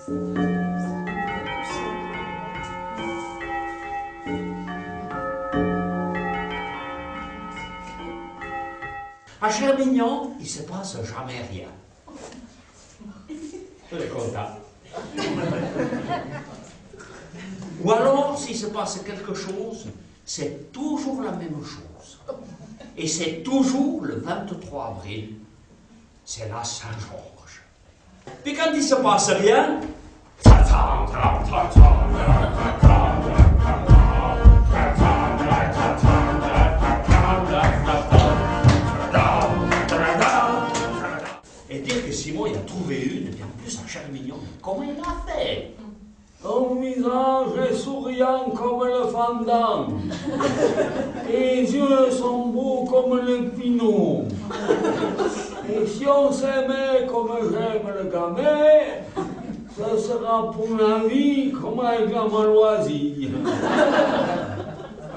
À Chermignon, il ne se passe jamais rien. Je suis content. Ou alors, s'il se passe quelque chose, c'est toujours la même chose. Et c'est toujours le 23 avril. C'est la Saint-Georges. Puis quand il ne se passe rien, et dire que Simon il a trouvé une, et puis en plus à Chermignon, comment il a fait? Ton visage est souriant comme le fandan. Tes yeux sont beaux comme le pinot. Et si on s'aimait comme j'aime le gamet, ce sera pour la vie comme avec la Malvoisie.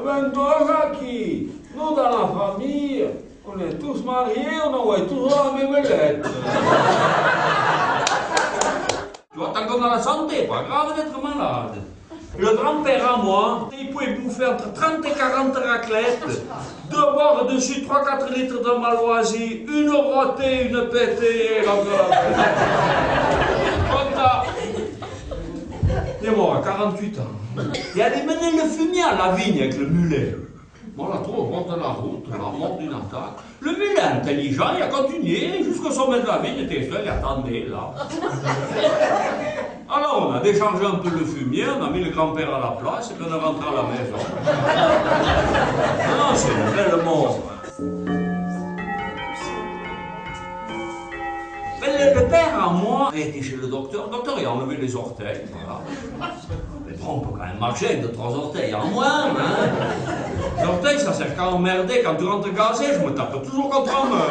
Ben toi, Jackie, nous dans la famille, on est tous mariés, on envoie toujours la même lettre. Tu vois, tant qu'on a la santé, pas grave d'être malade. Le grand-père à moi, il pouvait bouffer entre 30 et 40 raclettes, de boire dessus 3-4 litres de Malvoisie, une rôtée, une pétée, et la il est mort à 48 ans. Il allait mener le fumier à la vigne avec le mulet. Bon, là, tout au bord de la route, la mort d'une attaque. Le mulet intelligent, il a continué jusqu'au sommet de la vigne, il était seul, il attendait, là. Alors, on a déchargé un peu le fumier, on a mis le grand-père à la place, et puis on est rentré à la maison. Non, c'est une belle mort. Le père à moi a été chez le docteur. Le docteur il a enlevé les orteils. Voilà. Mais bon, on peut quand même marcher avec 2-3 orteils en moins. Hein. Les orteils, ça sert qu'à emmerder. Quand tu rentres gazé, je me tape toujours contre un mur.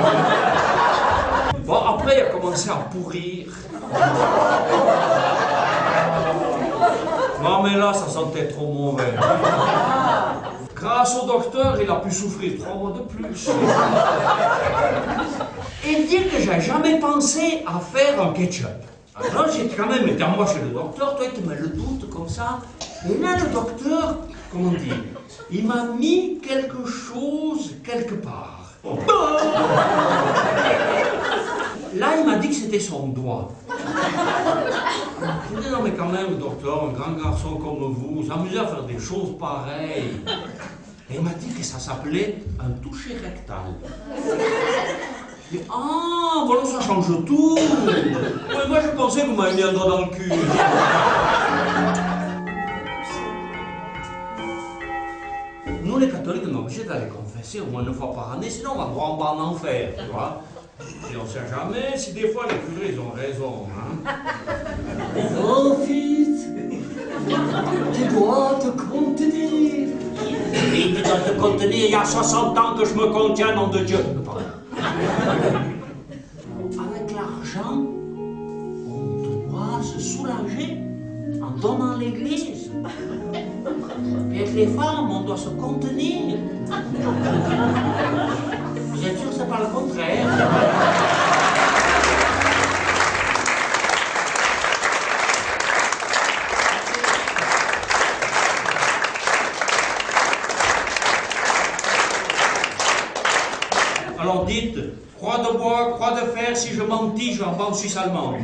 Bon, après, il a commencé à pourrir. Non, mais là, ça sentait trop mauvais. Grâce au docteur, il a pu souffrir 3 mois de plus. Et dire que j'ai jamais pensé à faire un ketchup. Alors j'ai quand même été moi chez le docteur, toi il te met le doute comme ça. Et là le docteur, comment dire, il m'a mis quelque chose quelque part. Là il m'a dit que c'était son doigt. Je dis non mais quand même docteur, un grand garçon comme vous, vous amusez à faire des choses pareilles. Et il m'a dit que ça s'appelait un toucher rectal. Ah, voilà, ça change tout. Ouais, moi, je pensais que vous m'avez mis un doigt dans le cul. Nous, les catholiques, on est obligés d'aller confesser au moins 9 fois par année, sinon on va droit en bas en enfer, tu vois. Et on ne sait jamais si des fois les curés, ils ont raison. Hein. Oh, fils, tu dois te contenir. Et tu dois te contenir, il y a 60 ans que je me contiens, nom de Dieu. Avec l'argent, on doit se soulager en donnant l'église. Et avec les femmes, on doit se contenir. Vous êtes sûr que c'est pas le contraire? Alors dites, croix de bois, croix de fer, si je mentis, je en bats en Suisse allemande.